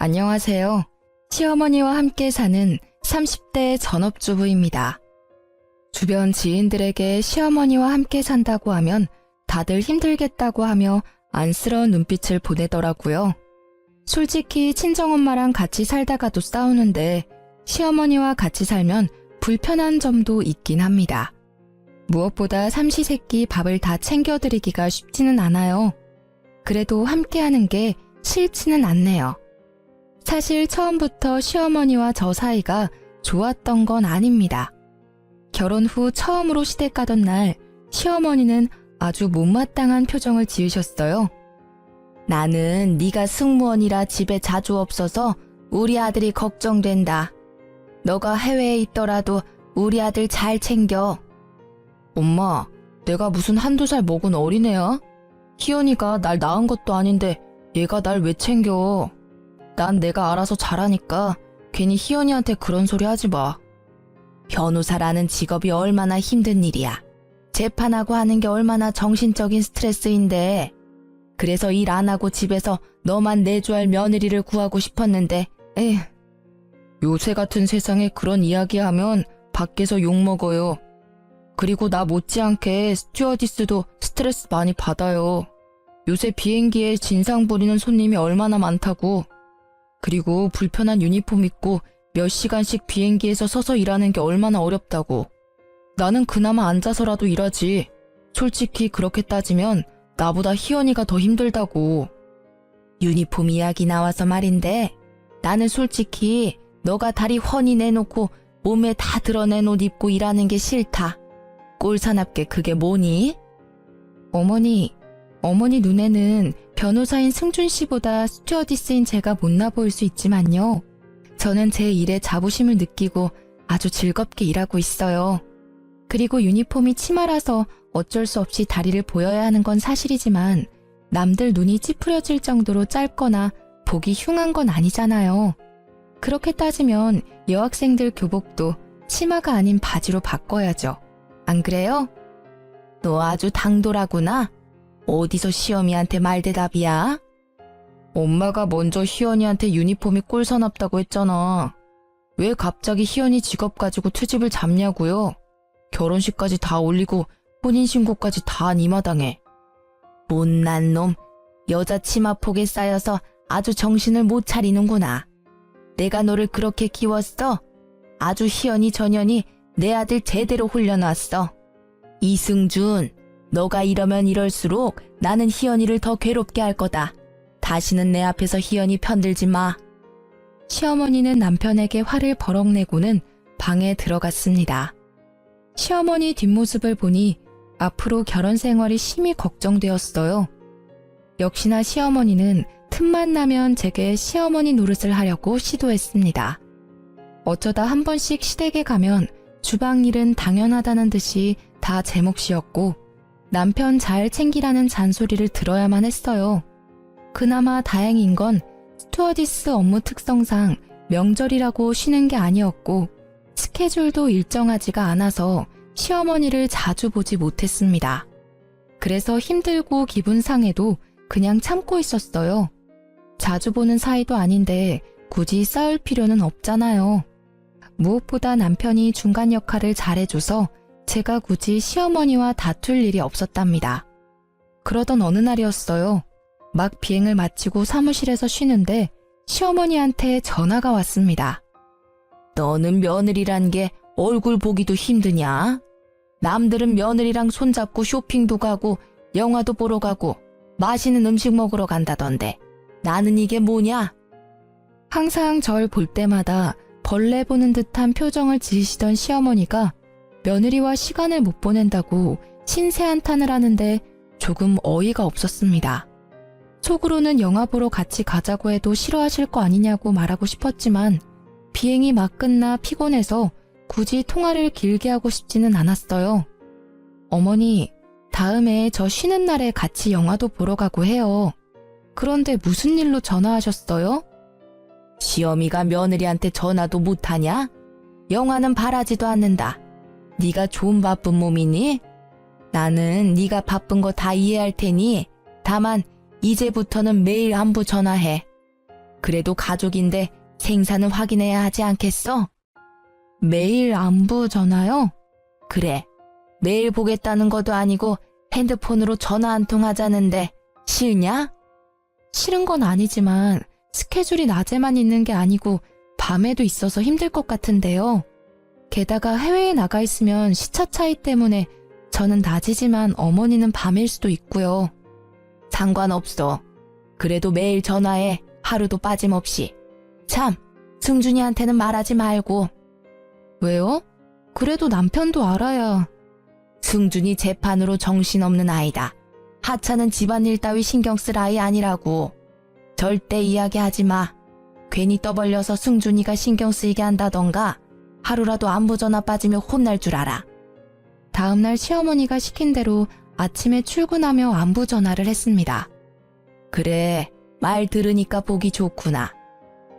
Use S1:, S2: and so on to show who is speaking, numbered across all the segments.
S1: 안녕하세요. 시어머니와 함께 사는 30대 전업주부입니다. 주변 지인들에게 시어머니와 함께 산다고 하면 다들 힘들겠다고 하며 안쓰러운 눈빛을 보내더라고요. 솔직히 친정엄마랑 같이 살다가도 싸우는데 시어머니와 같이 살면 불편한 점도 있긴 합니다. 무엇보다 삼시세끼 밥을 다 챙겨드리기가 쉽지는 않아요. 그래도 함께하는 게 싫지는 않네요. 사실 처음부터 시어머니와 저 사이가 좋았던 건 아닙니다. 결혼 후 처음으로 시댁 가던 날 시어머니는 아주 못마땅한 표정을 지으셨어요. 나는 네가 승무원이라 집에 자주 없어서 우리 아들이 걱정된다. 너가 해외에 있더라도 우리 아들 잘 챙겨. 엄마, 내가 무슨 한두 살 먹은 어린애야? 희연이가 날 낳은 것도 아닌데 얘가 날 왜 챙겨? 난 내가 알아서 잘하니까 괜히 희연이한테 그런 소리 하지 마. 변호사라는 직업이 얼마나 힘든 일이야. 재판하고 하는 게 얼마나 정신적인 스트레스인데. 그래서 일 안 하고 집에서 너만 내줘야 할 며느리를 구하고 싶었는데, 에휴. 요새 같은 세상에 그런 이야기하면 밖에서 욕먹어요. 그리고 나 못지않게 스튜어디스도 스트레스 많이 받아요. 요새 비행기에 진상 부리는 손님이 얼마나 많다고. 그리고 불편한 유니폼 입고 몇 시간씩 비행기에서 서서 일하는 게 얼마나 어렵다고. 나는 그나마 앉아서라도 일하지. 솔직히 그렇게 따지면 나보다 희연이가 더 힘들다고. 유니폼 이야기 나와서 말인데 나는 솔직히 너가 다리 훤히 내놓고 몸에 다 드러낸 옷 입고 일하는 게 싫다. 꼴사납게 그게 뭐니? 어머니 눈에는 변호사인 승준 씨보다 스튜어디스인 제가 못나 보일 수 있지만요. 저는 제 일에 자부심을 느끼고 아주 즐겁게 일하고 있어요. 그리고 유니폼이 치마라서 어쩔 수 없이 다리를 보여야 하는 건 사실이지만 남들 눈이 찌푸려질 정도로 짧거나 보기 흉한 건 아니잖아요. 그렇게 따지면 여학생들 교복도 치마가 아닌 바지로 바꿔야죠. 안 그래요? 너 아주 당돌하구나. 어디서 시어미한테 말대답이야? 엄마가 먼저 희연이한테 유니폼이 꼴사납다고 했잖아. 왜 갑자기 희연이 직업 가지고 트집을 잡냐고요? 결혼식까지 다 올리고 혼인신고까지 다 한 이 마당에. 못난 놈, 여자 치마폭에 쌓여서 아주 정신을 못 차리는구나. 내가 너를 그렇게 키웠어? 아주 희연이 전연이 내 아들 제대로 훈련왔어. 이승준, 너가 이러면 이럴수록 나는 희연이를 더 괴롭게 할 거다. 다시는 내 앞에서 희연이 편들지 마. 시어머니는 남편에게 화를 버럭 내고는 방에 들어갔습니다. 시어머니 뒷모습을 보니 앞으로 결혼 생활이 심히 걱정되었어요. 역시나 시어머니는 틈만 나면 제게 시어머니 노릇을 하려고 시도했습니다. 어쩌다 한 번씩 시댁에 가면 주방 일은 당연하다는 듯이 다 제 몫이었고 남편 잘 챙기라는 잔소리를 들어야만 했어요. 그나마 다행인 건 스튜어디스 업무 특성상 명절이라고 쉬는 게 아니었고 스케줄도 일정하지가 않아서 시어머니를 자주 보지 못했습니다. 그래서 힘들고 기분 상해도 그냥 참고 있었어요. 자주 보는 사이도 아닌데 굳이 싸울 필요는 없잖아요. 무엇보다 남편이 중간 역할을 잘해줘서 제가 굳이 시어머니와 다툴 일이 없었답니다. 그러던 어느 날이었어요. 막 비행을 마치고 사무실에서 쉬는데 시어머니한테 전화가 왔습니다. 너는 며느리란 게 얼굴 보기도 힘드냐? 남들은 며느리랑 손잡고 쇼핑도 가고 영화도 보러 가고 맛있는 음식 먹으러 간다던데 나는 이게 뭐냐? 항상 절 볼 때마다 벌레 보는 듯한 표정을 지으시던 시어머니가 며느리와 시간을 못 보낸다고 신세한탄을 하는데 조금 어이가 없었습니다. 속으로는 영화 보러 같이 가자고 해도 싫어하실 거 아니냐고 말하고 싶었지만 비행이 막 끝나 피곤해서 굳이 통화를 길게 하고 싶지는 않았어요. 어머니, 다음에 저 쉬는 날에 같이 영화도 보러 가고 해요. 그런데 무슨 일로 전화하셨어요? 시어미가 며느리한테 전화도 못하냐? 영화는 바라지도 않는다. 네가 좀 바쁜 몸이니? 나는 네가 바쁜 거 다 이해할 테니 다만 이제부터는 매일 안부 전화해. 그래도 가족인데 생사는 확인해야 하지 않겠어? 매일 안부 전화요? 그래. 매일 보겠다는 것도 아니고 핸드폰으로 전화 한 통 하자는데 싫냐? 싫은 건 아니지만 스케줄이 낮에만 있는 게 아니고 밤에도 있어서 힘들 것 같은데요. 게다가 해외에 나가 있으면 시차 차이 때문에 저는 낮이지만 어머니는 밤일 수도 있고요. 상관없어. 그래도 매일 전화해. 하루도 빠짐없이. 참, 승준이한테는 말하지 말고. 왜요? 그래도 남편도 알아야. 승준이 재판으로 정신없는 아이다. 하찮은 집안일 따위 신경 쓸 아이 아니라고. 절대 이야기하지 마. 괜히 떠벌려서 승준이가 신경 쓰이게 한다던가 하루라도 안부 전화 빠지면 혼날 줄 알아. 다음날 시어머니가 시킨 대로 아침에 출근하며 안부 전화를 했습니다. 그래, 말 들으니까 보기 좋구나.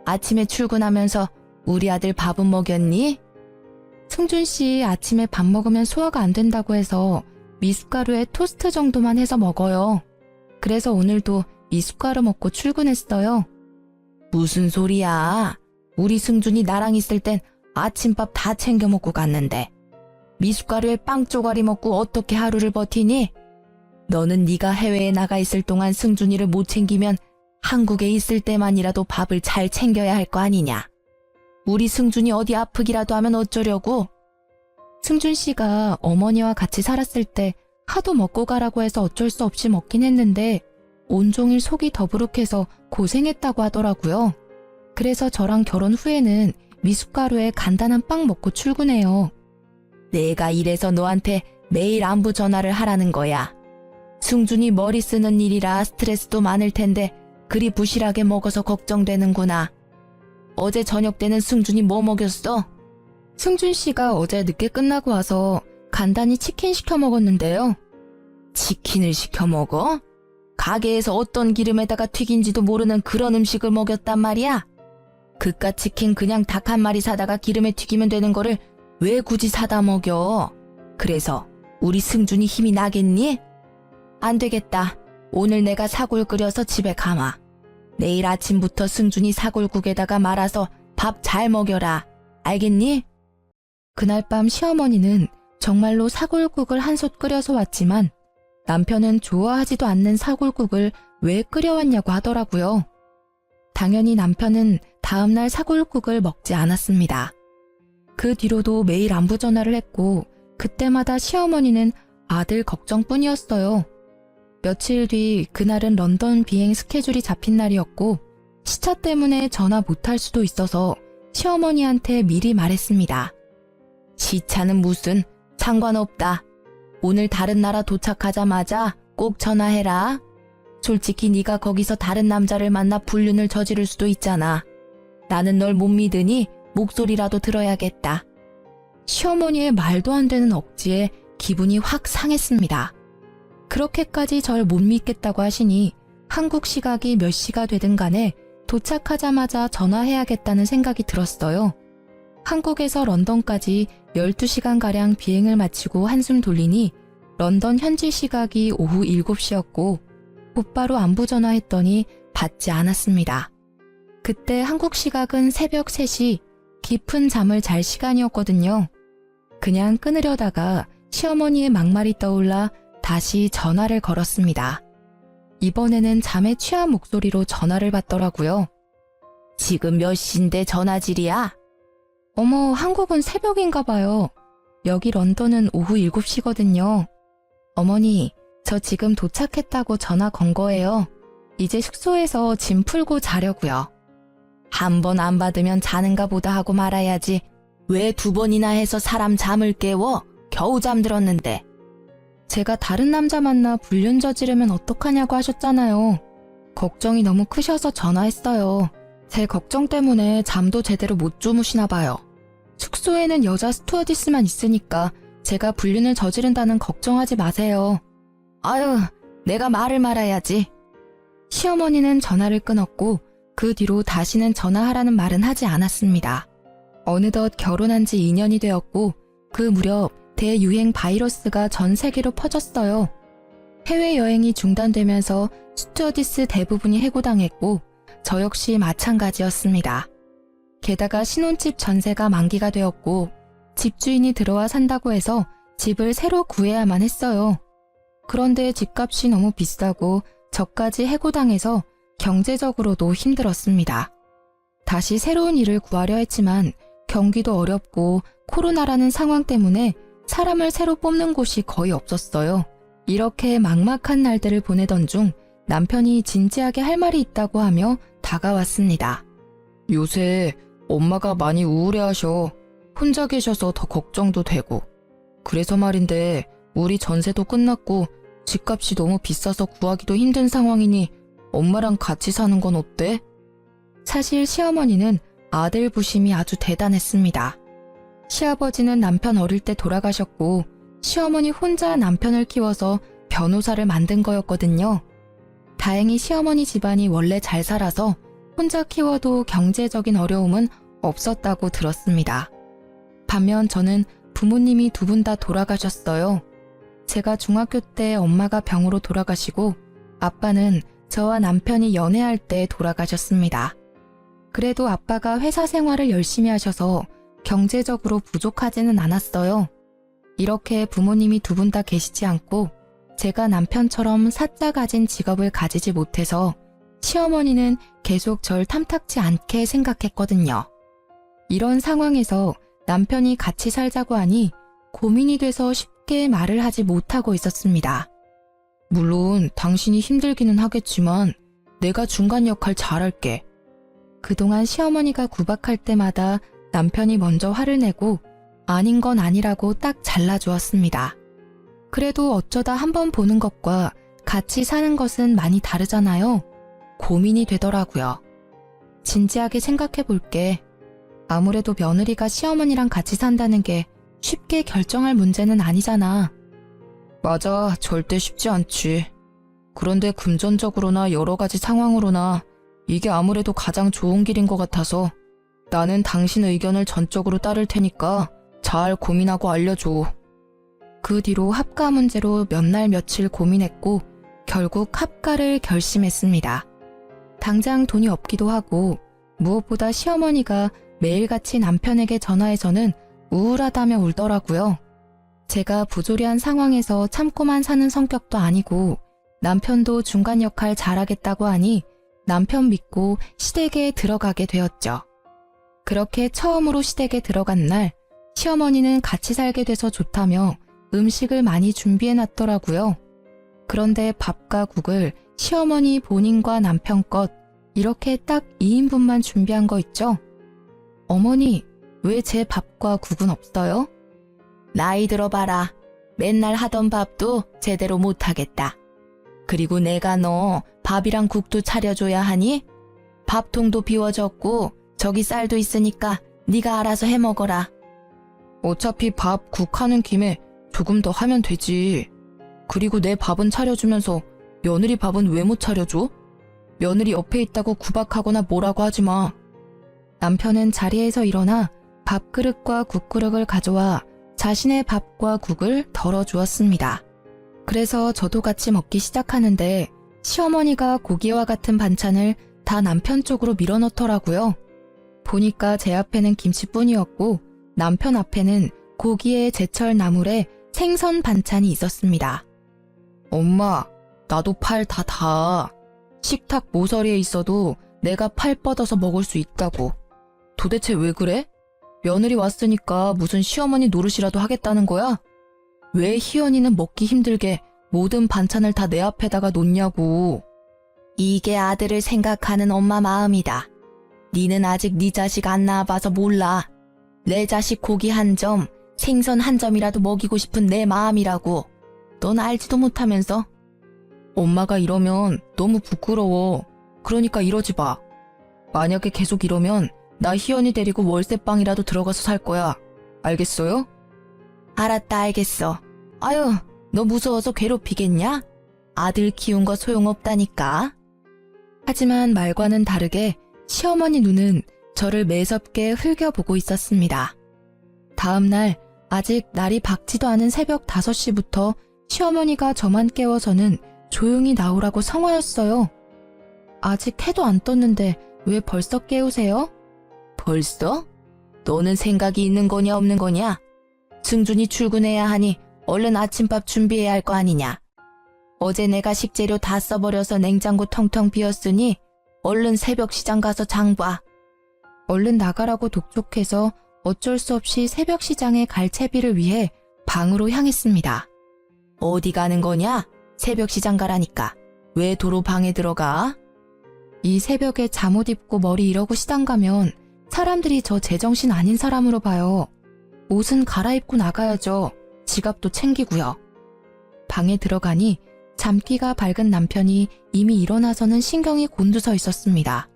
S1: 아침에 출근하면서 우리 아들 밥은 먹였니? 승준 씨 아침에 밥 먹으면 소화가 안 된다고 해서 미숫가루에 토스트 정도만 해서 먹어요. 그래서 오늘도 미숫가루 먹고 출근했어요. 무슨 소리야? 우리 승준이 나랑 있을 땐 아침밥 다 챙겨 먹고 갔는데 미숫가루에 빵 쪼가리 먹고 어떻게 하루를 버티니? 너는 네가 해외에 나가 있을 동안 승준이를 못 챙기면 한국에 있을 때만이라도 밥을 잘 챙겨야 할 거 아니냐? 우리 승준이 어디 아프기라도 하면 어쩌려고? 승준 씨가 어머니와 같이 살았을 때 하도 먹고 가라고 해서 어쩔 수 없이 먹긴 했는데 온종일 속이 더부룩해서 고생했다고 하더라고요. 그래서 저랑 결혼 후에는 미숫가루에 간단한 빵 먹고 출근해요. 내가 이래서 너한테 매일 안부 전화를 하라는 거야. 승준이 머리 쓰는 일이라 스트레스도 많을 텐데 그리 부실하게 먹어서 걱정되는구나. 어제 저녁 때는 승준이 뭐 먹였어? 승준 씨가 어제 늦게 끝나고 와서 간단히 치킨 시켜 먹었는데요. 치킨을 시켜 먹어? 가게에서 어떤 기름에다가 튀긴지도 모르는 그런 음식을 먹였단 말이야? 그깟 치킨 그냥 닭 한 마리 사다가 기름에 튀기면 되는 거를 왜 굳이 사다 먹여? 그래서 우리 승준이 힘이 나겠니? 안 되겠다. 오늘 내가 사골 끓여서 집에 가마. 내일 아침부터 승준이 사골국에다가 말아서 밥 잘 먹여라. 알겠니? 그날 밤 시어머니는 정말로 사골국을 한솥 끓여서 왔지만 남편은 좋아하지도 않는 사골국을 왜 끓여왔냐고 하더라고요. 당연히 남편은 다음날 사골국을 먹지 않았습니다. 그 뒤로도 매일 안부 전화를 했고 그때마다 시어머니는 아들 걱정뿐이었어요. 며칠 뒤 그날은 런던 비행 스케줄이 잡힌 날이었고 시차 때문에 전화 못할 수도 있어서 시어머니한테 미리 말했습니다. 시차는 무슨 상관없다. 오늘 다른 나라 도착하자마자 꼭 전화해라. 솔직히 네가 거기서 다른 남자를 만나 불륜을 저지를 수도 있잖아. 나는 널 못 믿으니 목소리라도 들어야겠다. 시어머니의 말도 안 되는 억지에 기분이 확 상했습니다. 그렇게까지 절 못 믿겠다고 하시니 한국 시각이 몇 시가 되든 간에 도착하자마자 전화해야겠다는 생각이 들었어요. 한국에서 런던까지 12시간가량 비행을 마치고 한숨 돌리니 런던 현지 시각이 오후 7시였고 곧바로 안부 전화했더니 받지 않았습니다. 그때 한국 시각은 새벽 3시, 깊은 잠을 잘 시간이었거든요. 그냥 끊으려다가 시어머니의 막말이 떠올라 다시 전화를 걸었습니다. 이번에는 잠에 취한 목소리로 전화를 받더라고요. 지금 몇 시인데 전화질이야? 어머, 한국은 새벽인가 봐요. 여기 런던은 오후 7시거든요. 어머니, 저 지금 도착했다고 전화 건 거예요. 이제 숙소에서 짐 풀고 자려고요. 한 번 안 받으면 자는가 보다 하고 말아야지. 왜 2번이나 해서 사람 잠을 깨워? 겨우 잠들었는데. 제가 다른 남자 만나 불륜 저지르면 어떡하냐고 하셨잖아요. 걱정이 너무 크셔서 전화했어요. 제 걱정 때문에 잠도 제대로 못 주무시나 봐요. 숙소에는 여자 스튜어디스만 있으니까 제가 불륜을 저지른다는 걱정하지 마세요. 아유, 내가 말을 말아야지. 시어머니는 전화를 끊었고 그 뒤로 다시는 전화하라는 말은 하지 않았습니다. 어느덧 결혼한 지 2년이 되었고 그 무렵 대유행 바이러스가 전 세계로 퍼졌어요. 해외여행이 중단되면서 스튜어디스 대부분이 해고당했고 저 역시 마찬가지였습니다. 게다가 신혼집 전세가 만기가 되었고 집주인이 들어와 산다고 해서 집을 새로 구해야만 했어요. 그런데 집값이 너무 비싸고 저까지 해고당해서 경제적으로도 힘들었습니다. 다시 새로운 일을 구하려 했지만 경기도 어렵고 코로나라는 상황 때문에 사람을 새로 뽑는 곳이 거의 없었어요. 이렇게 막막한 날들을 보내던 중 남편이 진지하게 할 말이 있다고 하며 다가왔습니다. 요새 엄마가 많이 우울해하셔. 혼자 계셔서 더 걱정도 되고. 그래서 말인데 우리 전세도 끝났고 집값이 너무 비싸서 구하기도 힘든 상황이니 엄마랑 같이 사는 건 어때? 사실 시어머니는 아들 부심이 아주 대단했습니다. 시아버지는 남편 어릴 때 돌아가셨고 시어머니 혼자 남편을 키워서 변호사를 만든 거였거든요. 다행히 시어머니 집안이 원래 잘 살아서 혼자 키워도 경제적인 어려움은 없었다고 들었습니다. 반면 저는 부모님이 두 분 다 돌아가셨어요. 제가 중학교 때 엄마가 병으로 돌아가시고 아빠는 저와 남편이 연애할 때 돌아가셨습니다. 그래도 아빠가 회사 생활을 열심히 하셔서 경제적으로 부족하지는 않았어요. 이렇게 부모님이 두 분 다 계시지 않고 제가 남편처럼 사짜 가진 직업을 가지지 못해서 시어머니는 계속 절 탐탁지 않게 생각했거든요. 이런 상황에서 남편이 같이 살자고 하니 고민이 돼서 쉽게 말을 하지 못하고 있었습니다. 물론 당신이 힘들기는 하겠지만 내가 중간 역할 잘할게. 그동안 시어머니가 구박할 때마다 남편이 먼저 화를 내고 아닌 건 아니라고 딱 잘라주었습니다. 그래도 어쩌다 한번 보는 것과 같이 사는 것은 많이 다르잖아요. 고민이 되더라고요. 진지하게 생각해 볼게. 아무래도 며느리가 시어머니랑 같이 산다는 게 쉽게 결정할 문제는 아니잖아. 맞아, 절대 쉽지 않지. 그런데 금전적으로나 여러 가지 상황으로나 이게 아무래도 가장 좋은 길인 것 같아서 나는 당신 의견을 전적으로 따를 테니까 잘 고민하고 알려줘. 그 뒤로 합가 문제로 몇 날 며칠 고민했고 결국 합가를 결심했습니다. 당장 돈이 없기도 하고 무엇보다 시어머니가 매일같이 남편에게 전화해서는 우울하다며 울더라고요. 제가 부조리한 상황에서 참고만 사는 성격도 아니고 남편도 중간 역할 잘하겠다고 하니 남편 믿고 시댁에 들어가게 되었죠. 그렇게 처음으로 시댁에 들어간 날 시어머니는 같이 살게 돼서 좋다며 음식을 많이 준비해놨더라고요. 그런데 밥과 국을 시어머니 본인과 남편 것 이렇게 딱 2인분만 준비한 거 있죠? 어머니, 왜 제 밥과 국은 없어요? 나이 들어봐라. 맨날 하던 밥도 제대로 못하겠다. 그리고 내가 너 밥이랑 국도 차려줘야 하니? 밥통도 비워졌고 저기 쌀도 있으니까 네가 알아서 해먹어라. 어차피 밥, 국 하는 김에 조금 더 하면 되지. 그리고 내 밥은 차려주면서 며느리 밥은 왜 못 차려줘? 며느리 옆에 있다고 구박하거나 뭐라고 하지 마. 남편은 자리에서 일어나 밥그릇과 국그릇을 가져와 자신의 밥과 국을 덜어주었습니다. 그래서 저도 같이 먹기 시작하는데 시어머니가 고기와 같은 반찬을 다 남편 쪽으로 밀어넣더라고요. 보니까 제 앞에는 김치뿐이었고 남편 앞에는 고기에 제철 나물에 생선 반찬이 있었습니다. 엄마, 나도 팔 다 닿아. 식탁 모서리에 있어도 내가 팔 뻗어서 먹을 수 있다고. 도대체 왜 그래? 며느리 왔으니까 무슨 시어머니 노릇이라도 하겠다는 거야? 왜 희연이는 먹기 힘들게 모든 반찬을 다 내 앞에다가 놓냐고. 이게 아들을 생각하는 엄마 마음이다. 니는 아직 네 자식 안 낳아봐서 몰라. 내 자식 고기 한 점, 생선 한 점이라도 먹이고 싶은 내 마음이라고. 넌 알지도 못하면서. 엄마가 이러면 너무 부끄러워. 그러니까 이러지 마. 만약에 계속 이러면 나 희연이 데리고 월세방이라도 들어가서 살 거야. 알겠어요? 알았다, 알겠어. 아유, 너 무서워서 괴롭히겠냐? 아들 키운 거 소용없다니까. 하지만 말과는 다르게 시어머니 눈은 저를 매섭게 흘겨보고 있었습니다. 다음 날 아직 날이 밝지도 않은 새벽 5시부터 시어머니가 저만 깨워서는 조용히 나오라고 성화였어요. 아직 해도 안 떴는데 왜 벌써 깨우세요? 벌써? 너는 생각이 있는 거냐 없는 거냐? 승준이 출근해야 하니 얼른 아침밥 준비해야 할 거 아니냐? 어제 내가 식재료 다 써버려서 냉장고 텅텅 비었으니 얼른 새벽 시장 가서 장 봐. 얼른 나가라고 독촉해서 어쩔 수 없이 새벽 시장에 갈 채비를 위해 방으로 향했습니다. 어디 가는 거냐? 새벽 시장 가라니까. 왜 도로 방에 들어가? 이 새벽에 잠옷 입고 머리 이러고 시장 가면 사람들이 저 제정신 아닌 사람으로 봐요. 옷은 갈아입고 나가야죠. 지갑도 챙기고요. 방에 들어가니 잠기가 밝은 남편이 이미 일어나서는 신경이 곤두서 있었습니다.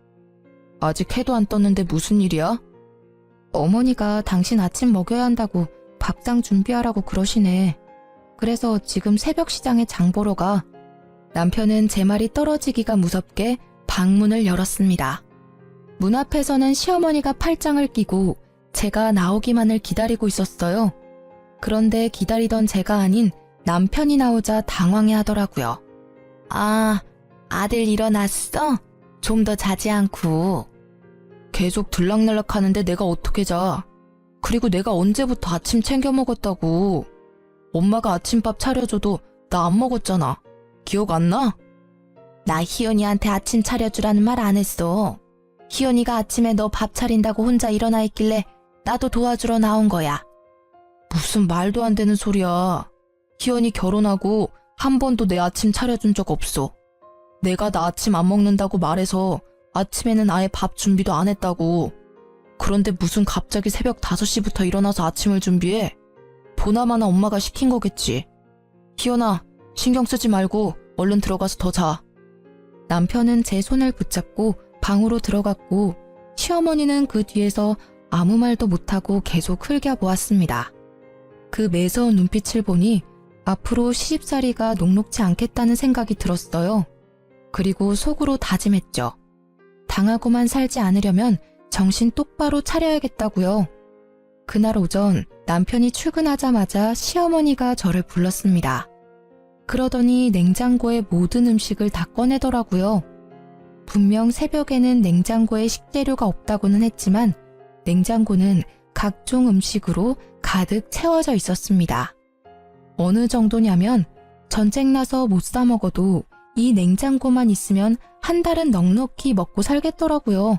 S1: 아직 해도 안 떴는데 무슨 일이야? 어머니가 당신 아침 먹여야 한다고 밥상 준비하라고 그러시네. 그래서 지금 새벽 시장에 장 보러 가. 남편은 제 말이 떨어지기가 무섭게 방문을 열었습니다. 문 앞에서는 시어머니가 팔짱을 끼고 제가 나오기만을 기다리고 있었어요. 그런데 기다리던 제가 아닌 남편이 나오자 당황해 하더라고요. 아, 아들 일어났어? 좀 더 자지 않고. 계속 들락날락 하는데 내가 어떻게 자. 그리고 내가 언제부터 아침 챙겨 먹었다고. 엄마가 아침밥 차려줘도 나 안 먹었잖아. 기억 안 나? 나 희연이한테 아침 차려주라는 말 안 했어. 희연이가 아침에 너 밥 차린다고 혼자 일어나 있길래 나도 도와주러 나온 거야. 무슨 말도 안 되는 소리야. 희연이 결혼하고 한 번도 내 아침 차려준 적 없어. 내가 나 아침 안 먹는다고 말해서 아침에는 아예 밥 준비도 안 했다고. 그런데 무슨 갑자기 새벽 5시부터 일어나서 아침을 준비해? 보나마나 엄마가 시킨 거겠지. 희연아, 신경 쓰지 말고 얼른 들어가서 더 자. 남편은 제 손을 붙잡고 방으로 들어갔고 시어머니는 그 뒤에서 아무 말도 못하고 계속 흘겨보았습니다. 그 매서운 눈빛을 보니 앞으로 시집살이가 녹록지 않겠다는 생각이 들었어요. 그리고 속으로 다짐했죠. 당하고만 살지 않으려면 정신 똑바로 차려야겠다고요. 그날 오전 남편이 출근하자마자 시어머니가 저를 불렀습니다. 그러더니 냉장고의 모든 음식을 다 꺼내더라고요. 분명 새벽에는 냉장고에 식재료가 없다고는 했지만 냉장고는 각종 음식으로 가득 채워져 있었습니다. 어느 정도냐면 전쟁 나서 못 사 먹어도 이 냉장고만 있으면 한 달은 넉넉히 먹고 살겠더라고요.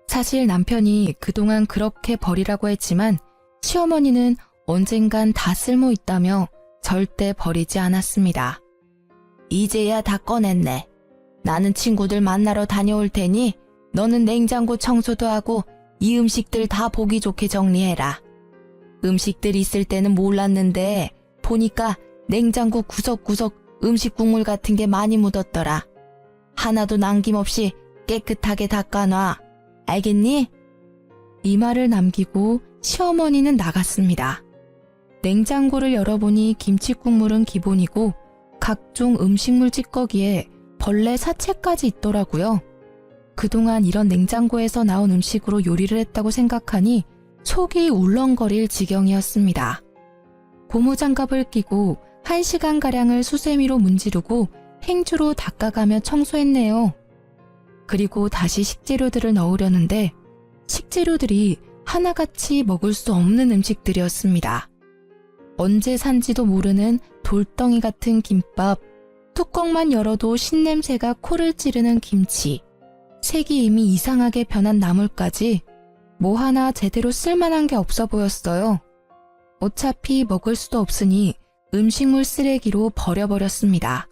S1: 사실 남편이 그동안 그렇게 버리라고 했지만 시어머니는 언젠간 다 쓸모 있다며 절대 버리지 않았습니다. 이제야 다 꺼냈네. 나는 친구들 만나러 다녀올 테니 너는 냉장고 청소도 하고 이 음식들 다 보기 좋게 정리해라. 음식들 있을 때는 몰랐는데 보니까 냉장고 구석구석 음식 국물 같은 게 많이 묻었더라. 하나도 남김없이 깨끗하게 닦아놔. 알겠니? 이 말을 남기고 시어머니는 나갔습니다. 냉장고를 열어보니 김치 국물은 기본이고 각종 음식물 찌꺼기에 벌레 사체까지 있더라고요. 그동안 이런 냉장고에서 나온 음식으로 요리를 했다고 생각하니 속이 울렁거릴 지경이었습니다. 고무장갑을 끼고 1시간가량을 수세미로 문지르고 행주로 닦아가며 청소했네요. 그리고 다시 식재료들을 넣으려는데 식재료들이 하나같이 먹을 수 없는 음식들이었습니다. 언제 산지도 모르는 돌덩이 같은 김밥, 뚜껑만 열어도 신냄새가 코를 찌르는 김치, 색이 이미 이상하게 변한 나물까지 뭐 하나 제대로 쓸만한 게 없어 보였어요. 어차피 먹을 수도 없으니 음식물 쓰레기로 버려버렸습니다.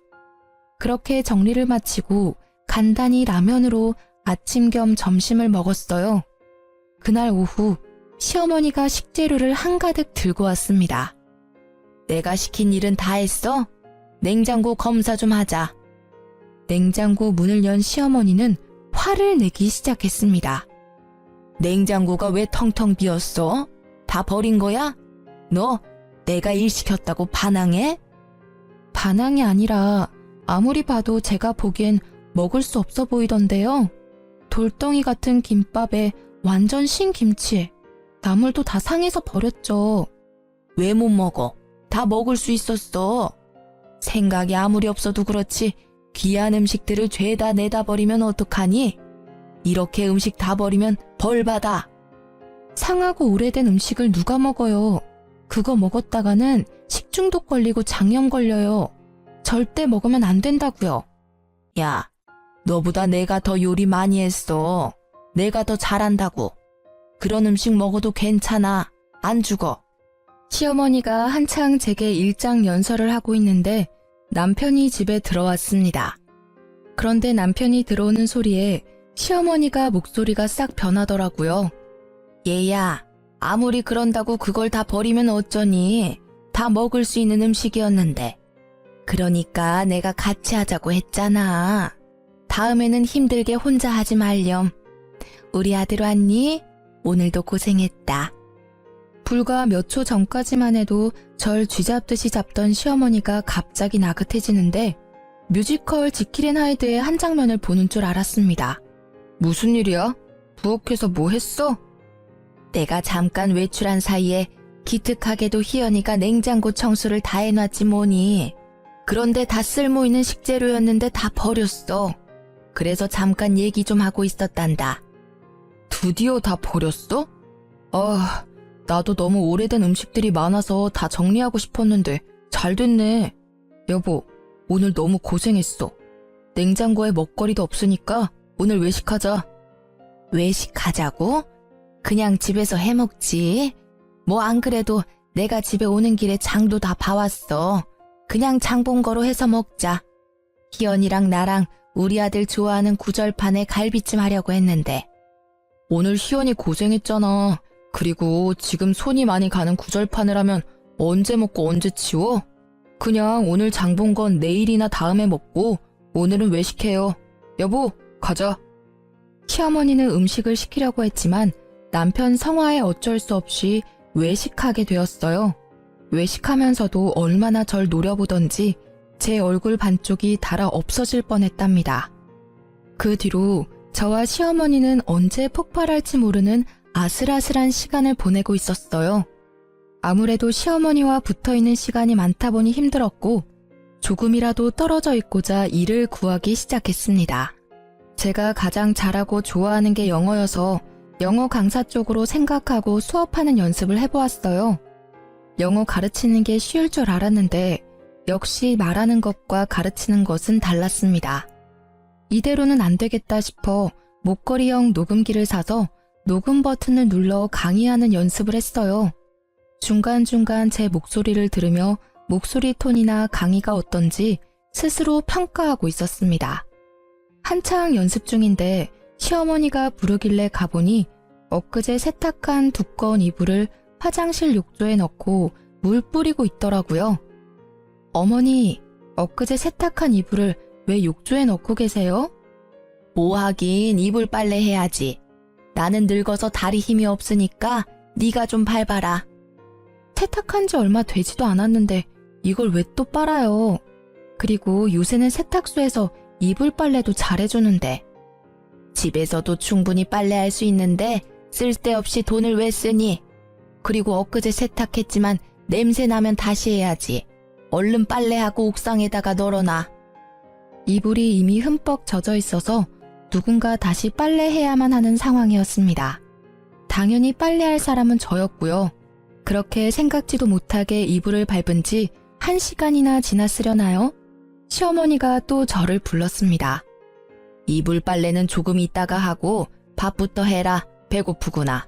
S1: 그렇게 정리를 마치고 간단히 라면으로 아침 겸 점심을 먹었어요. 그날 오후 시어머니가 식재료를 한가득 들고 왔습니다. 내가 시킨 일은 다 했어? 냉장고 검사 좀 하자. 냉장고 문을 연 시어머니는 화를 내기 시작했습니다. 냉장고가 왜 텅텅 비었어? 다 버린 거야? 너 내가 일 시켰다고 반항해? 반항이 아니라 아무리 봐도 제가 보기엔 먹을 수 없어 보이던데요. 돌덩이 같은 김밥에 완전 신김치에 나물도 다 상해서 버렸죠. 왜 못 먹어? 다 먹을 수 있었어. 생각이 아무리 없어도 그렇지 귀한 음식들을 죄다 내다 버리면 어떡하니? 이렇게 음식 다 버리면 벌 받아. 상하고 오래된 음식을 누가 먹어요? 그거 먹었다가는 식중독 걸리고 장염 걸려요. 절대 먹으면 안 된다고요. 야, 너보다 내가 더 요리 많이 했어. 내가 더 잘한다고. 그런 음식 먹어도 괜찮아. 안 죽어. 시어머니가 한창 제게 일장연설을 하고 있는데 남편이 집에 들어왔습니다. 그런데 남편이 들어오는 소리에 시어머니가 목소리가 싹 변하더라고요. 얘야, 아무리 그런다고 그걸 다 버리면 어쩌니? 다 먹을 수 있는 음식이었는데. 그러니까 내가 같이 하자고 했잖아. 다음에는 힘들게 혼자 하지 말렴. 우리 아들 왔니? 오늘도 고생했다. 불과 몇 초 전까지만 해도 절 쥐잡듯이 잡던 시어머니가 갑자기 나긋해지는데 뮤지컬 지킬 앤 하이드의 한 장면을 보는 줄 알았습니다. 무슨 일이야? 부엌에서 뭐 했어? 내가 잠깐 외출한 사이에 기특하게도 희연이가 냉장고 청소를 다 해놨지 뭐니. 그런데 다 쓸모있는 식재료였는데 다 버렸어. 그래서 잠깐 얘기 좀 하고 있었단다. 드디어 다 버렸어? 나도 너무 오래된 음식들이 많아서 다 정리하고 싶었는데 잘 됐네. 여보, 오늘 너무 고생했어. 냉장고에 먹거리도 없으니까 오늘 외식하자. 외식하자고? 그냥 집에서 해먹지. 뭐 안 그래도 내가 집에 오는 길에 장도 다 봐왔어. 그냥 장본거로 해서 먹자. 희연이랑 나랑 우리 아들 좋아하는 구절판에 갈비찜 하려고 했는데. 오늘 희연이 고생했잖아. 그리고 지금 손이 많이 가는 구절판을 하면 언제 먹고 언제 치워? 그냥 오늘 장 본 건 내일이나 다음에 먹고 오늘은 외식해요. 여보, 가자. 시어머니는 음식을 시키려고 했지만 남편 성화에 어쩔 수 없이 외식하게 되었어요. 외식하면서도 얼마나 절 노려보던지 제 얼굴 반쪽이 달아 없어질 뻔했답니다. 그 뒤로 저와 시어머니는 언제 폭발할지 모르는 아슬아슬한 시간을 보내고 있었어요. 아무래도 시어머니와 붙어있는 시간이 많다 보니 힘들었고 조금이라도 떨어져 있고자 일을 구하기 시작했습니다. 제가 가장 잘하고 좋아하는 게 영어여서 영어 강사 쪽으로 생각하고 수업하는 연습을 해보았어요. 영어 가르치는 게 쉬울 줄 알았는데 역시 말하는 것과 가르치는 것은 달랐습니다. 이대로는 안 되겠다 싶어 목걸이형 녹음기를 사서 녹음 버튼을 눌러 강의하는 연습을 했어요. 중간중간 제 목소리를 들으며 목소리 톤이나 강의가 어떤지 스스로 평가하고 있었습니다. 한창 연습 중인데 시어머니가 부르길래 가보니 엊그제 세탁한 두꺼운 이불을 화장실 욕조에 넣고 물 뿌리고 있더라고요. 어머니, 엊그제 세탁한 이불을 왜 욕조에 넣고 계세요? 뭐 하긴 이불 빨래 해야지. 나는 늙어서 다리 힘이 없으니까 네가 좀 밟아라. 세탁한 지 얼마 되지도 않았는데 이걸 왜 또 빨아요? 그리고 요새는 세탁소에서 이불 빨래도 잘해주는데. 집에서도 충분히 빨래할 수 있는데 쓸데없이 돈을 왜 쓰니? 그리고 엊그제 세탁했지만 냄새 나면 다시 해야지. 얼른 빨래하고 옥상에다가 널어놔. 이불이 이미 흠뻑 젖어 있어서 누군가 다시 빨래해야만 하는 상황이었습니다. 당연히 빨래할 사람은 저였고요. 그렇게 생각지도 못하게 이불을 밟은 지 1시간이나 지났으려나요? 시어머니가 또 저를 불렀습니다. 이불 빨래는 조금 있다가 하고 밥부터 해라. 배고프구나.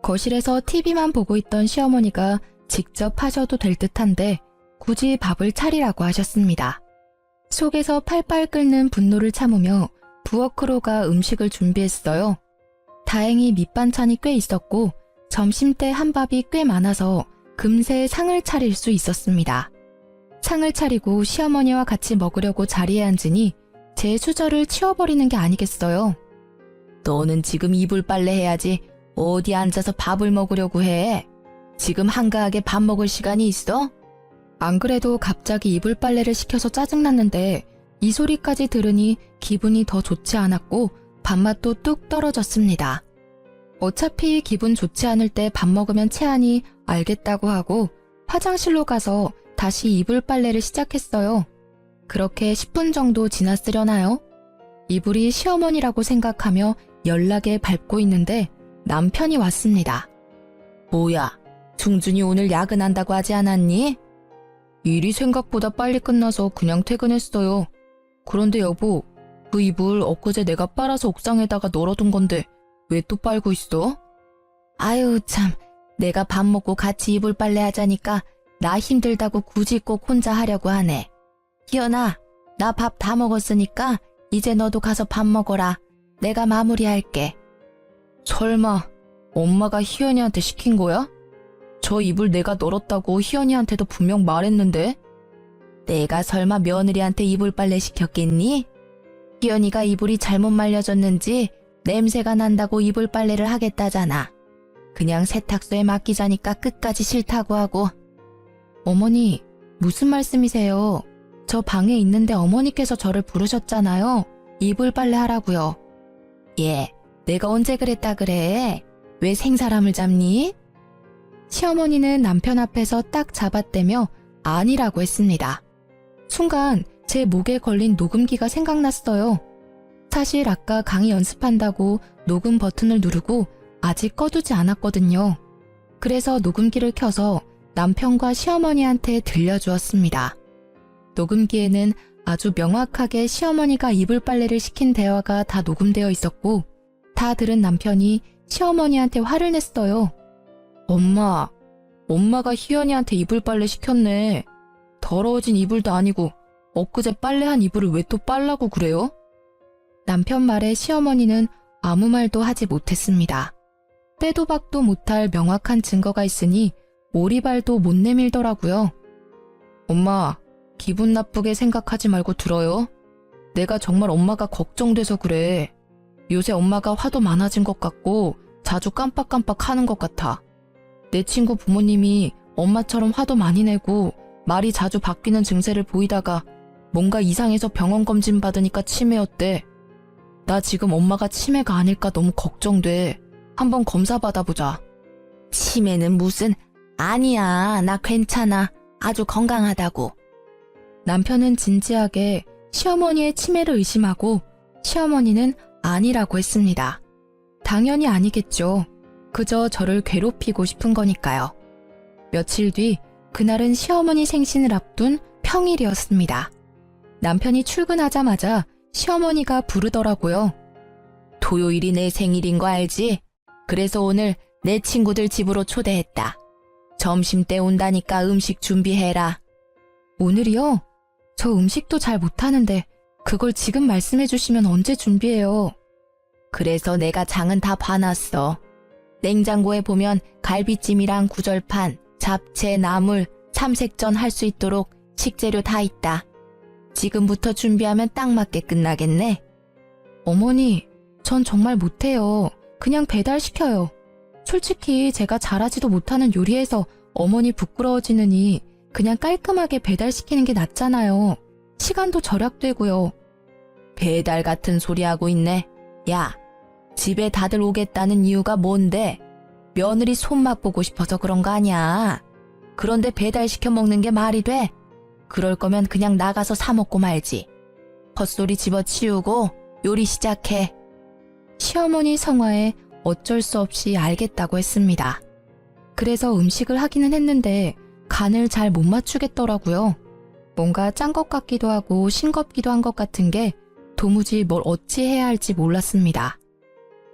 S1: 거실에서 TV만 보고 있던 시어머니가 직접 하셔도 될 듯한데 굳이 밥을 차리라고 하셨습니다. 속에서 팔팔 끓는 분노를 참으며 부엌으로 가 음식을 준비했어요. 다행히 밑반찬이 꽤 있었고 점심때 한밥이 꽤 많아서 금세 상을 차릴 수 있었습니다. 상을 차리고 시어머니와 같이 먹으려고 자리에 앉으니 제 수저를 치워버리는 게 아니겠어요. 너는 지금 이불 빨래 해야지 어디 앉아서 밥을 먹으려고 해. 지금 한가하게 밥 먹을 시간이 있어? 안 그래도 갑자기 이불 빨래를 시켜서 짜증났는데 이 소리까지 들으니 기분이 더 좋지 않았고 밥맛도 뚝 떨어졌습니다. 어차피 기분 좋지 않을 때 밥 먹으면 체하니 알겠다고 하고 화장실로 가서 다시 이불 빨래를 시작했어요. 그렇게 10분 정도 지났으려나요? 이불이 시어머니라고 생각하며 연락에 밟고 있는데 남편이 왔습니다. 뭐야, 중준이 오늘 야근한다고 하지 않았니? 일이 생각보다 빨리 끝나서 그냥 퇴근했어요. 그런데 여보, 그 이불 엊그제 내가 빨아서 옥상에다가 널어둔 건데 왜 또 빨고 있어? 아유 참, 내가 밥 먹고 같이 이불 빨래 하자니까 나 힘들다고 굳이 꼭 혼자 하려고 하네. 희연아, 나 밥 다 먹었으니까 이제 너도 가서 밥 먹어라. 내가 마무리할게. 설마 엄마가 희연이한테 시킨 거야? 저 이불 내가 널었다고 희연이한테도 분명 말했는데? 내가 설마 며느리한테 이불 빨래 시켰겠니? 희연이가 이불이 잘못 말려졌는지 냄새가 난다고 이불 빨래를 하겠다잖아. 그냥 세탁소에 맡기자니까 끝까지 싫다고 하고. 어머니, 무슨 말씀이세요? 저 방에 있는데 어머니께서 저를 부르셨잖아요. 이불 빨래 하라고요. 예, 내가 언제 그랬다 그래? 왜 생사람을 잡니? 시어머니는 남편 앞에서 딱 잡아떼며 아니라고 했습니다. 순간 제 목에 걸린 녹음기가 생각났어요. 사실 아까 강의 연습한다고 녹음 버튼을 누르고 아직 꺼두지 않았거든요. 그래서 녹음기를 켜서 남편과 시어머니한테 들려주었습니다. 녹음기에는 아주 명확하게 시어머니가 이불 빨래를 시킨 대화가 다 녹음되어 있었고, 다 들은 남편이 시어머니한테 화를 냈어요. 엄마가 희연이한테 이불 빨래 시켰네. 더러워진 이불도 아니고 엊그제 빨래한 이불을 왜 또 빨라고 그래요? 남편 말에 시어머니는 아무 말도 하지 못했습니다. 빼도 박도 못할 명확한 증거가 있으니 오리발도 못 내밀더라고요. 엄마, 기분 나쁘게 생각하지 말고 들어요. 내가 정말 엄마가 걱정돼서 그래. 요새 엄마가 화도 많아진 것 같고 자주 깜빡깜빡 하는 것 같아. 내 친구 부모님이 엄마처럼 화도 많이 내고 말이 자주 바뀌는 증세를 보이다가 뭔가 이상해서 병원 검진 받으니까 치매였대. 나 지금 엄마가 치매가 아닐까 너무 걱정돼. 한번 검사 받아보자. 치매는 무슨... 아니야, 나 괜찮아. 아주 건강하다고. 남편은 진지하게 시어머니의 치매를 의심하고 시어머니는 아니라고 했습니다. 당연히 아니겠죠. 그저 저를 괴롭히고 싶은 거니까요. 며칠 뒤 그날은 시어머니 생신을 앞둔 평일이었습니다. 남편이 출근하자마자 시어머니가 부르더라고요. 토요일이 내 생일인 거 알지? 그래서 오늘 내 친구들 집으로 초대했다. 점심때 온다니까 음식 준비해라. 오늘이요? 저 음식도 잘 못하는데 그걸 지금 말씀해 주시면 언제 준비해요? 그래서 내가 장은 다 봐놨어. 냉장고에 보면 갈비찜이랑 구절판, 잡채, 나물, 삼색전 할 수 있도록 식재료 다 있다. 지금부터 준비하면 딱 맞게 끝나겠네. 어머니, 전 정말 못해요. 그냥 배달시켜요. 솔직히 제가 잘하지도 못하는 요리에서 어머니 부끄러워지느니 그냥 깔끔하게 배달시키는 게 낫잖아요. 시간도 절약되고요. 배달 같은 소리 하고 있네. 야, 집에 다들 오겠다는 이유가 뭔데? 며느리 손맛 보고 싶어서 그런 거 아니야. 그런데 배달시켜 먹는 게 말이 돼? 그럴 거면 그냥 나가서 사 먹고 말지. 헛소리 집어치우고 요리 시작해. 시어머니 성화에 어쩔 수 없이 알겠다고 했습니다. 그래서 음식을 하기는 했는데 간을 잘 못 맞추겠더라고요. 뭔가 짠 것 같기도 하고 싱겁기도 한 것 같은 게 도무지 뭘 어찌 해야 할지 몰랐습니다.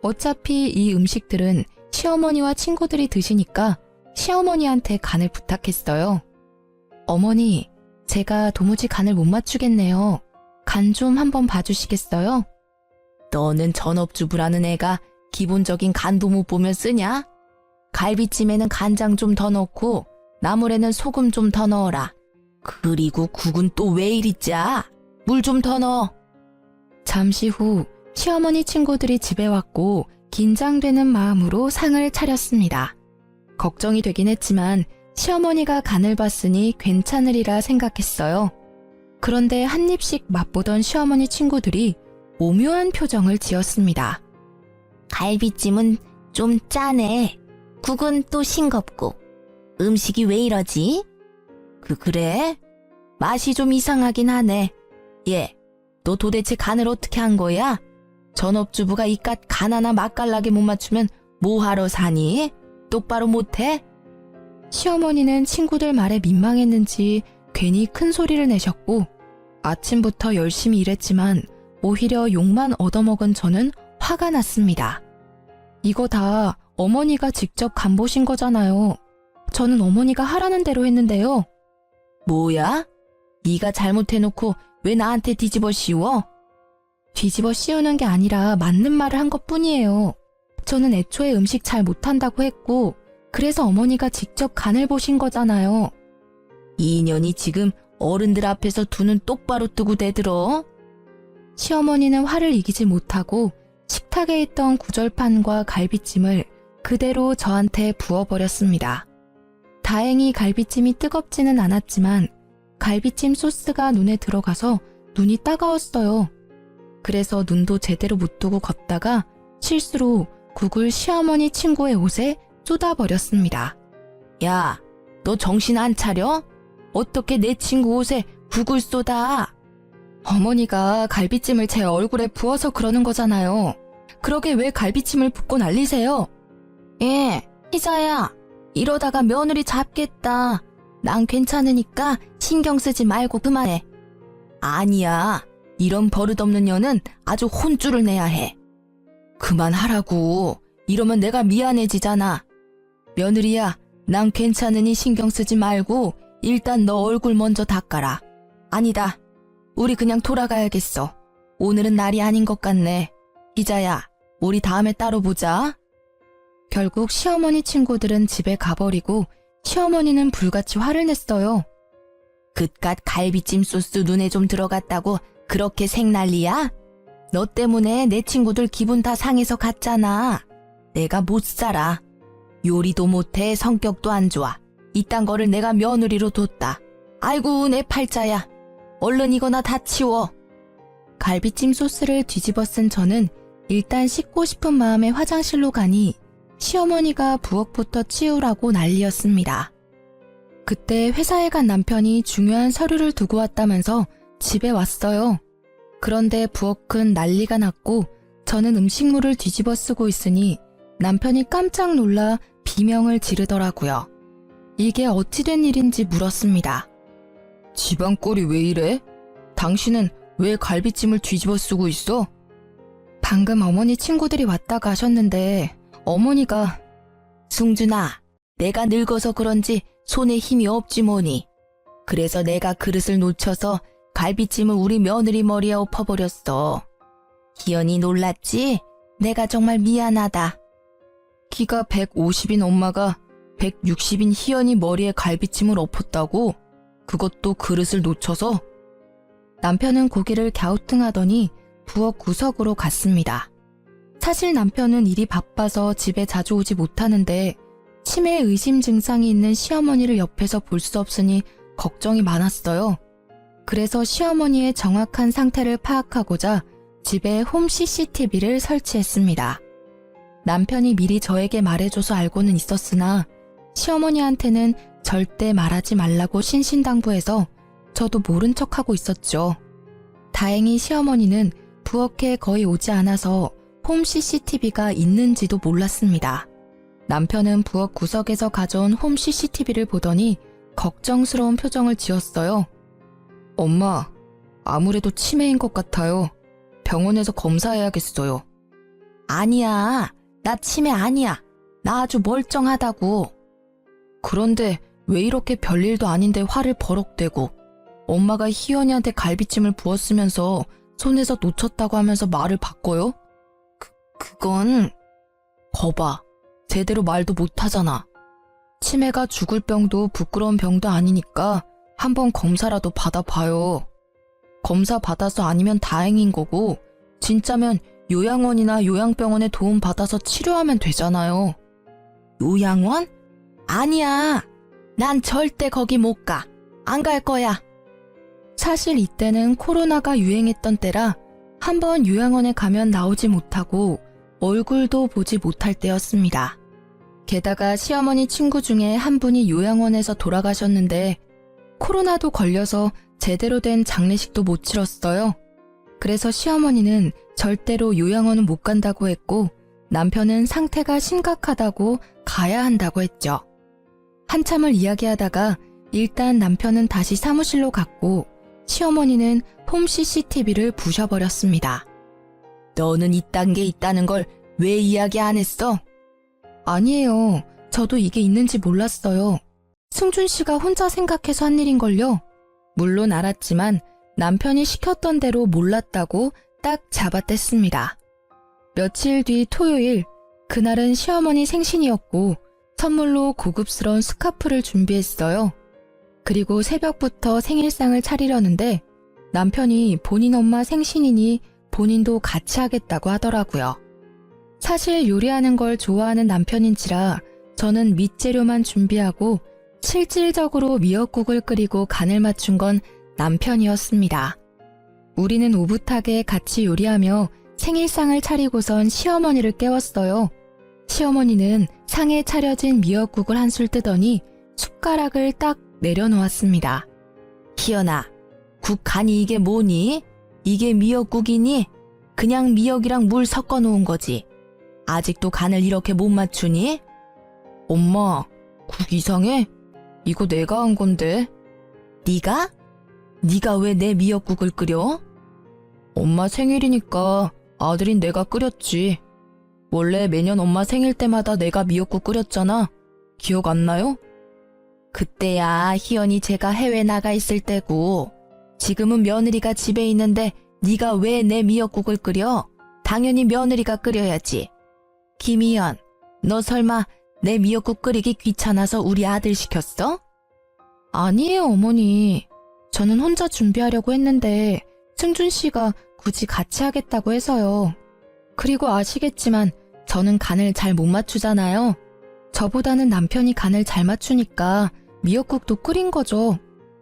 S1: 어차피 이 음식들은 시어머니와 친구들이 드시니까 시어머니한테 간을 부탁했어요. 어머니, 제가 도무지 간을 못 맞추겠네요. 간 좀 한번 봐주시겠어요? 너는 전업주부라는 애가 기본적인 간도 못 보면 쓰냐? 갈비찜에는 간장 좀 더 넣고 나물에는 소금 좀 더 넣어라. 그리고 국은 또 왜 이리 짜? 물 좀 더 넣어. 잠시 후 시어머니 친구들이 집에 왔고 긴장되는 마음으로 상을 차렸습니다. 걱정이 되긴 했지만 시어머니가 간을 봤으니 괜찮으리라 생각했어요. 그런데 한 입씩 맛보던 시어머니 친구들이 오묘한 표정을 지었습니다. 갈비찜은 좀 짜네. 국은 또 싱겁고. 음식이 왜 이러지? 그래? 맛이 좀 이상하긴 하네. 얘, 너 도대체 간을 어떻게 한 거야? 전업주부가 이깟 간 하나 맛깔나게 못 맞추면 뭐하러 사니? 똑바로 못해? 시어머니는 친구들 말에 민망했는지 괜히 큰 소리를 내셨고 아침부터 열심히 일했지만 오히려 욕만 얻어먹은 저는 화가 났습니다. 이거 다 어머니가 직접 간 보신 거잖아요. 저는 어머니가 하라는 대로 했는데요. 뭐야? 네가 잘못해놓고 왜 나한테 뒤집어 씌워? 뒤집어 씌우는 게 아니라 맞는 말을 한 것뿐이에요. 저는 애초에 음식 잘 못한다고 했고 그래서 어머니가 직접 간을 보신 거잖아요. 이 인연이 지금 어른들 앞에서 두 눈 똑바로 뜨고 대들어? 시어머니는 화를 이기지 못하고 식탁에 있던 구절판과 갈비찜을 그대로 저한테 부어버렸습니다. 다행히 갈비찜이 뜨겁지는 않았지만 갈비찜 소스가 눈에 들어가서 눈이 따가웠어요. 그래서 눈도 제대로 못 뜨고 걷다가 실수로 국을 시어머니 친구의 옷에 쏟아버렸습니다. 야, 너 정신 안 차려? 어떻게 내 친구 옷에 국을 쏟아? 어머니가 갈비찜을 제 얼굴에 부어서 그러는 거잖아요. 그러게 왜 갈비찜을 붓고 난리세요? 예, 희자야. 이러다가 며느리 잡겠다. 난 괜찮으니까 신경 쓰지 말고 그만해. 아니야. 이런 버릇없는 년은 아주 혼쭐을 내야 해. 그만하라고. 이러면 내가 미안해지잖아. 며느리야, 난 괜찮으니 신경 쓰지 말고 일단 너 얼굴 먼저 닦아라. 아니다. 우리 그냥 돌아가야겠어. 오늘은 날이 아닌 것 같네. 희자야, 우리 다음에 따로 보자. 결국 시어머니 친구들은 집에 가버리고 시어머니는 불같이 화를 냈어요. 그깟 갈비찜 소스 눈에 좀 들어갔다고 그렇게 생난리야? 너 때문에 내 친구들 기분 다 상해서 갔잖아. 내가 못 살아. 요리도 못해 성격도 안 좋아. 이딴 거를 내가 며느리로 뒀다. 아이고 내 팔자야. 얼른 이거나 다 치워. 갈비찜 소스를 뒤집어 쓴 저는 일단 씻고 싶은 마음에 화장실로 가니 시어머니가 부엌부터 치우라고 난리였습니다. 그때 회사에 간 남편이 중요한 서류를 두고 왔다면서 집에 왔어요. 그런데 부엌은 난리가 났고 저는 음식물을 뒤집어 쓰고 있으니 남편이 깜짝 놀라 비명을 지르더라고요. 이게 어찌된 일인지 물었습니다. 집안 꼴이 왜 이래? 당신은 왜 갈비찜을 뒤집어 쓰고 있어? 방금 어머니 친구들이 왔다 가셨는데 어머니가 승준아, 내가 늙어서 그런지 손에 힘이 없지 뭐니. 그래서 내가 그릇을 놓쳐서 갈비찜을 우리 며느리 머리에 엎어버렸어. 희연이 놀랐지? 내가 정말 미안하다. 키가 150인 엄마가 160인 희연이 머리에 갈비찜을 엎었다고? 그것도 그릇을 놓쳐서? 남편은 고개를 갸우뚱하더니 부엌 구석으로 갔습니다. 사실 남편은 일이 바빠서 집에 자주 오지 못하는데 치매 의심 증상이 있는 시어머니를 옆에서 볼 수 없으니 걱정이 많았어요. 그래서 시어머니의 정확한 상태를 파악하고자 집에 홈 CCTV를 설치했습니다. 남편이 미리 저에게 말해줘서 알고는 있었으나 시어머니한테는 절대 말하지 말라고 신신당부해서 저도 모른 척하고 있었죠. 다행히 시어머니는 부엌에 거의 오지 않아서 홈 CCTV가 있는지도 몰랐습니다. 남편은 부엌 구석에서 가져온 홈 CCTV를 보더니 걱정스러운 표정을 지었어요. 엄마, 아무래도 치매인 것 같아요. 병원에서 검사해야겠어요. 아니야, 나 치매 아니야. 나 아주 멀쩡하다고. 그런데 왜 이렇게 별일도 아닌데 화를 버럭대고 엄마가 희연이한테 갈비찜을 부었으면서 손에서 놓쳤다고 하면서 말을 바꿔요? 그건... 거봐, 제대로 말도 못하잖아. 치매가 죽을 병도 부끄러운 병도 아니니까 한번 검사라도 받아봐요. 검사 받아서 아니면 다행인 거고 진짜면 요양원이나 요양병원에 도움 받아서 치료하면 되잖아요. 요양원? 아니야. 난 절대 거기 못 가. 안 갈 거야. 사실 이때는 코로나가 유행했던 때라 한번 요양원에 가면 나오지 못하고 얼굴도 보지 못할 때였습니다. 게다가 시어머니 친구 중에 한 분이 요양원에서 돌아가셨는데 코로나도 걸려서 제대로 된 장례식도 못 치렀어요. 그래서 시어머니는 절대로 요양원은 못 간다고 했고 남편은 상태가 심각하다고 가야 한다고 했죠. 한참을 이야기하다가 일단 남편은 다시 사무실로 갔고 시어머니는 홈 CCTV를 부셔버렸습니다. 너는 이딴 게 있다는 걸 왜 이야기 안 했어? 아니에요. 저도 이게 있는지 몰랐어요. 승준 씨가 혼자 생각해서 한 일인걸요. 물론 알았지만 남편이 시켰던 대로 몰랐다고 딱 잡아댔습니다. 며칠 뒤 토요일, 그날은 시어머니 생신이었고 선물로 고급스러운 스카프를 준비했어요. 그리고 새벽부터 생일상을 차리려는데 남편이 본인 엄마 생신이니 본인도 같이 하겠다고 하더라고요. 사실 요리하는 걸 좋아하는 남편인지라 저는 밑재료만 준비하고 실질적으로 미역국을 끓이고 간을 맞춘 건 남편이었습니다. 우리는 오붓하게 같이 요리하며 생일상을 차리고선 시어머니를 깨웠어요. 시어머니는 상에 차려진 미역국을 한술 뜨더니 숟가락을 딱 내려놓았습니다. 희연아, 국 간이 이게 뭐니? 이게 미역국이니? 그냥 미역이랑 물 섞어 놓은 거지. 아직도 간을 이렇게 못 맞추니? 엄마, 국 이상해? 이거 내가 한 건데. 네가? 네가 왜 내 미역국을 끓여? 엄마 생일이니까 아들인 내가 끓였지. 원래 매년 엄마 생일 때마다 내가 미역국 끓였잖아. 기억 안 나요? 그때야 희연이 제가 해외 나가 있을 때고 지금은 며느리가 집에 있는데 네가 왜 내 미역국을 끓여? 당연히 며느리가 끓여야지. 김희연, 너 설마 내 미역국 끓이기 귀찮아서 우리 아들 시켰어? 아니에요, 어머니. 저는 혼자 준비하려고 했는데 승준 씨가 굳이 같이 하겠다고 해서요. 그리고 아시겠지만 저는 간을 잘 못 맞추잖아요. 저보다는 남편이 간을 잘 맞추니까 미역국도 끓인 거죠.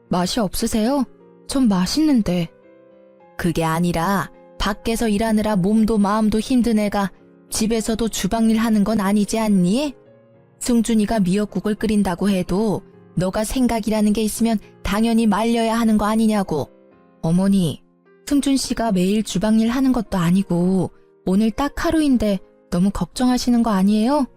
S1: 맛이 없으세요? 전 맛있는데. 그게 아니라 밖에서 일하느라 몸도 마음도 힘든 애가 집에서도 주방일 하는 건 아니지 않니? 승준이가 미역국을 끓인다고 해도 너가 생각이라는 게 있으면 당연히 말려야 하는 거 아니냐고. 어머니, 승준 씨가 매일 주방일 하는 것도 아니고 오늘 딱 하루인데 너무 걱정하시는 거 아니에요?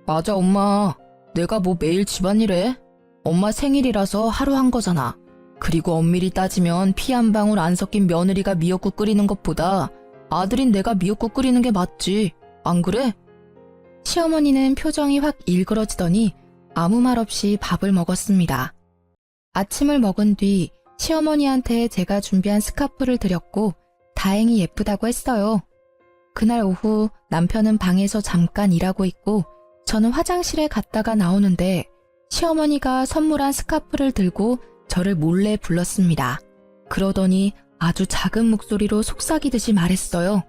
S1: 맞아, 엄마. 내가 뭐 매일 집안일해? 엄마 생일이라서 하루 한 거잖아. 그리고 엄밀히 따지면 피 한 방울 안 섞인 며느리가 미역국 끓이는 것보다 아들인 내가 미역국 끓이는 게 맞지. 안 그래? 시어머니는 표정이 확 일그러지더니 아무 말 없이 밥을 먹었습니다. 아침을 먹은 뒤 시어머니한테 제가 준비한 스카프를 드렸고 다행히 예쁘다고 했어요. 그날 오후 남편은 방에서 잠깐 일하고 있고 저는 화장실에 갔다가 나오는데 시어머니가 선물한 스카프를 들고 저를 몰래 불렀습니다. 그러더니 아주 작은 목소리로 속삭이듯이 말했어요.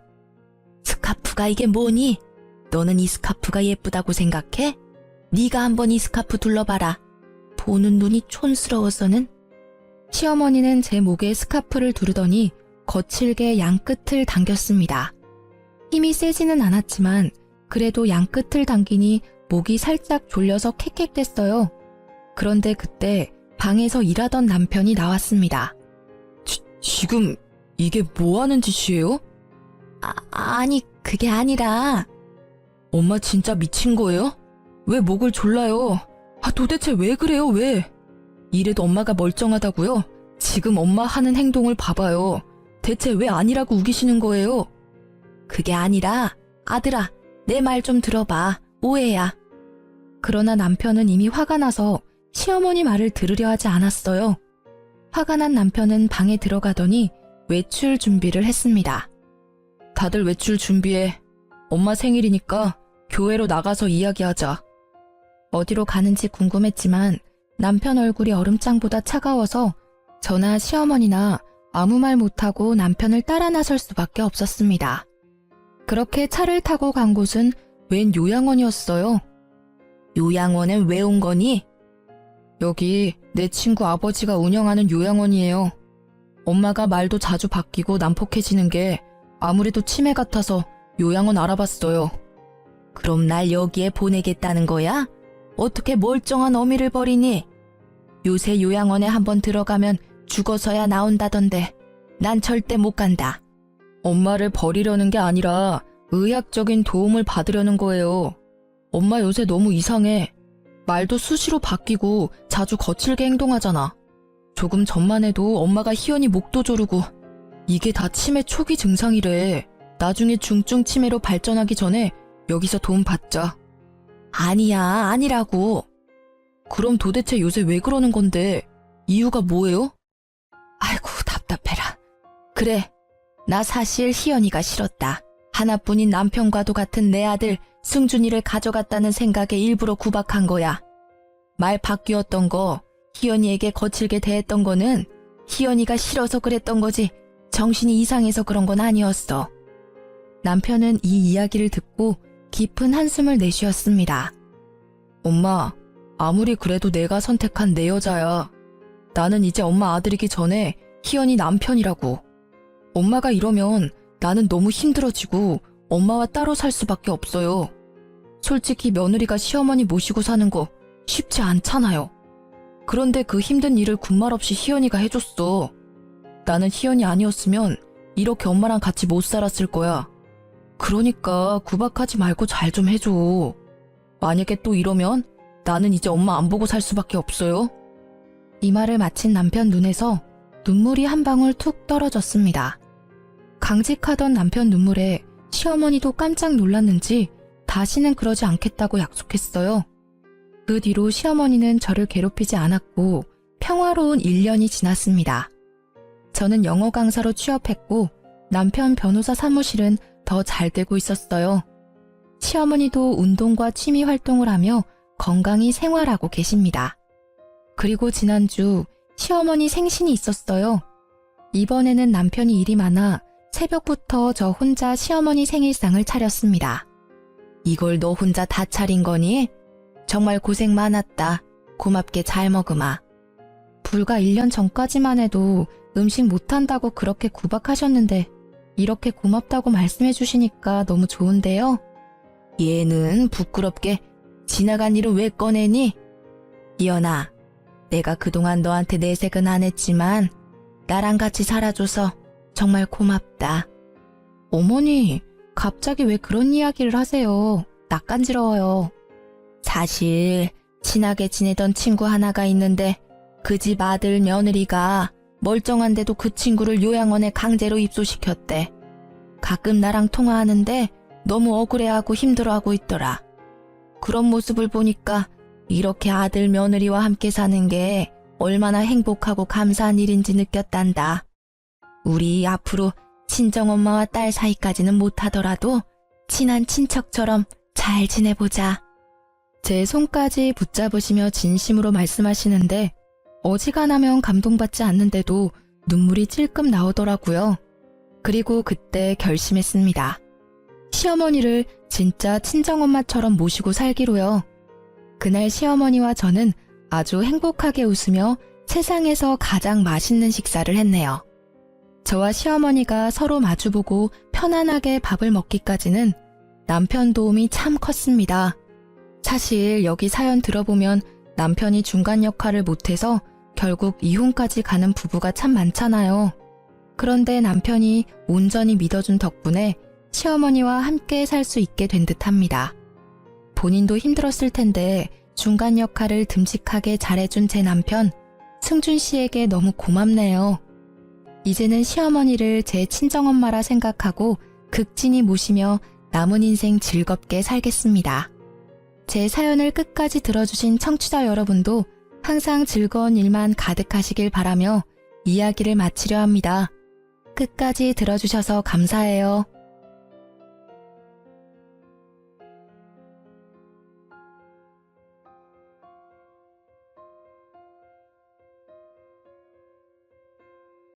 S1: 스카프가 이게 뭐니? 너는 이 스카프가 예쁘다고 생각해? 네가 한번 이 스카프 둘러봐라. 보는 눈이 촌스러워서는. 시어머니는 제 목에 스카프를 두르더니 거칠게 양끝을 당겼습니다. 힘이 세지는 않았지만 그래도 양끝을 당기니 목이 살짝 졸려서 캑캑댔어요. 그런데 그때 방에서 일하던 남편이 나왔습니다. 지금 이게 뭐 하는 짓이에요? 아니 그게 아니라. 엄마 진짜 미친 거예요? 왜 목을 졸라요? 도대체 왜 그래요, 왜? 이래도 엄마가 멀쩡하다고요? 지금 엄마 하는 행동을 봐봐요. 대체 왜 아니라고 우기시는 거예요? 그게 아니라 아들아, 내 말 좀 들어봐. 오해야. 그러나 남편은 이미 화가 나서 시어머니 말을 들으려 하지 않았어요. 화가 난 남편은 방에 들어가더니 외출 준비를 했습니다. 다들 외출 준비해. 엄마 생일이니까 교회로 나가서 이야기하자. 어디로 가는지 궁금했지만 남편 얼굴이 얼음장보다 차가워서 저나 시어머니나 아무 말 못하고 남편을 따라 나설 수밖에 없었습니다. 그렇게 차를 타고 간 곳은 웬 요양원이었어요. 요양원엔 왜 온 거니? 여기 내 친구 아버지가 운영하는 요양원이에요. 엄마가 말도 자주 바뀌고 난폭해지는 게 아무래도 치매 같아서 요양원 알아봤어요. 그럼 날 여기에 보내겠다는 거야? 어떻게 멀쩡한 어미를 버리니? 요새 요양원에 한번 들어가면 죽어서야 나온다던데 난 절대 못 간다. 엄마를 버리려는 게 아니라 의학적인 도움을 받으려는 거예요. 엄마 요새 너무 이상해. 말도 수시로 바뀌고 자주 거칠게 행동하잖아. 조금 전만 해도 엄마가 희연이 목도 조르고 이게 다 치매 초기 증상이래. 나중에 중증 치매로 발전하기 전에 여기서 도움 받자. 아니야, 아니라고. 그럼 도대체 요새 왜 그러는 건데? 이유가 뭐예요? 아이고, 답답해라. 그래, 나 사실 희연이가 싫었다. 하나뿐인 남편과도 같은 내 아들 승준이를 가져갔다는 생각에 일부러 구박한 거야. 말 바뀌었던 거, 희연이에게 거칠게 대했던 거는 희연이가 싫어서 그랬던 거지 정신이 이상해서 그런 건 아니었어. 남편은 이 이야기를 듣고 깊은 한숨을 내쉬었습니다. 엄마, 아무리 그래도 내가 선택한 내 여자야. 나는 이제 엄마 아들이기 전에 희연이 남편이라고. 엄마가 이러면 나는 너무 힘들어지고 엄마와 따로 살 수밖에 없어요. 솔직히 며느리가 시어머니 모시고 사는 거 쉽지 않잖아요. 그런데 그 힘든 일을 군말 없이 희연이가 해줬어. 나는 희연이 아니었으면 이렇게 엄마랑 같이 못 살았을 거야. 그러니까 구박하지 말고 잘 좀 해줘. 만약에 또 이러면 나는 이제 엄마 안 보고 살 수밖에 없어요. 이 말을 마친 남편 눈에서 눈물이 한 방울 툭 떨어졌습니다. 강직하던 남편 눈물에 시어머니도 깜짝 놀랐는지 다시는 그러지 않겠다고 약속했어요. 그 뒤로 시어머니는 저를 괴롭히지 않았고 평화로운 1년이 지났습니다. 저는 영어 강사로 취업했고 남편 변호사 사무실은 더 잘 되고 있었어요. 시어머니도 운동과 취미 활동을 하며 건강히 생활하고 계십니다. 그리고 지난주 시어머니 생신이 있었어요. 이번에는 남편이 일이 많아 새벽부터 저 혼자 시어머니 생일상을 차렸습니다. 이걸 너 혼자 다 차린 거니? 정말 고생 많았다. 고맙게 잘 먹으마. 불과 1년 전까지만 해도 음식 못한다고 그렇게 구박하셨는데 이렇게 고맙다고 말씀해 주시니까 너무 좋은데요. 얘는 부끄럽게 지나간 일을 왜 꺼내니? 이연아, 내가 그동안 너한테 내색은 안 했지만 나랑 같이 살아줘서 정말 고맙다. 어머니, 갑자기 왜 그런 이야기를 하세요? 낯간지러워요. 사실 친하게 지내던 친구 하나가 있는데 그 집 아들 며느리가 멀쩡한데도 그 친구를 요양원에 강제로 입소시켰대. 가끔 나랑 통화하는데 너무 억울해하고 힘들어하고 있더라. 그런 모습을 보니까 이렇게 아들 며느리와 함께 사는 게 얼마나 행복하고 감사한 일인지 느꼈단다. 우리 앞으로 친정엄마와 딸 사이까지는 못하더라도 친한 친척처럼 잘 지내보자. 제 손까지 붙잡으시며 진심으로 말씀하시는데 어지간하면 감동받지 않는데도 눈물이 찔끔 나오더라고요. 그리고 그때 결심했습니다. 시어머니를 진짜 친정엄마처럼 모시고 살기로요. 그날 시어머니와 저는 아주 행복하게 웃으며 세상에서 가장 맛있는 식사를 했네요. 저와 시어머니가 서로 마주보고 편안하게 밥을 먹기까지는 남편 도움이 참 컸습니다. 사실 여기 사연 들어보면 남편이 중간 역할을 못해서 결국 이혼까지 가는 부부가 참 많잖아요. 그런데 남편이 온전히 믿어준 덕분에 시어머니와 함께 살 수 있게 된 듯합니다. 본인도 힘들었을 텐데 중간 역할을 듬직하게 잘해준 제 남편 승준 씨에게 너무 고맙네요. 이제는 시어머니를 제 친정엄마라 생각하고 극진히 모시며 남은 인생 즐겁게 살겠습니다. 제 사연을 끝까지 들어주신 청취자 여러분도 항상 즐거운 일만 가득하시길 바라며 이야기를 마치려 합니다. 끝까지 들어주셔서 감사해요.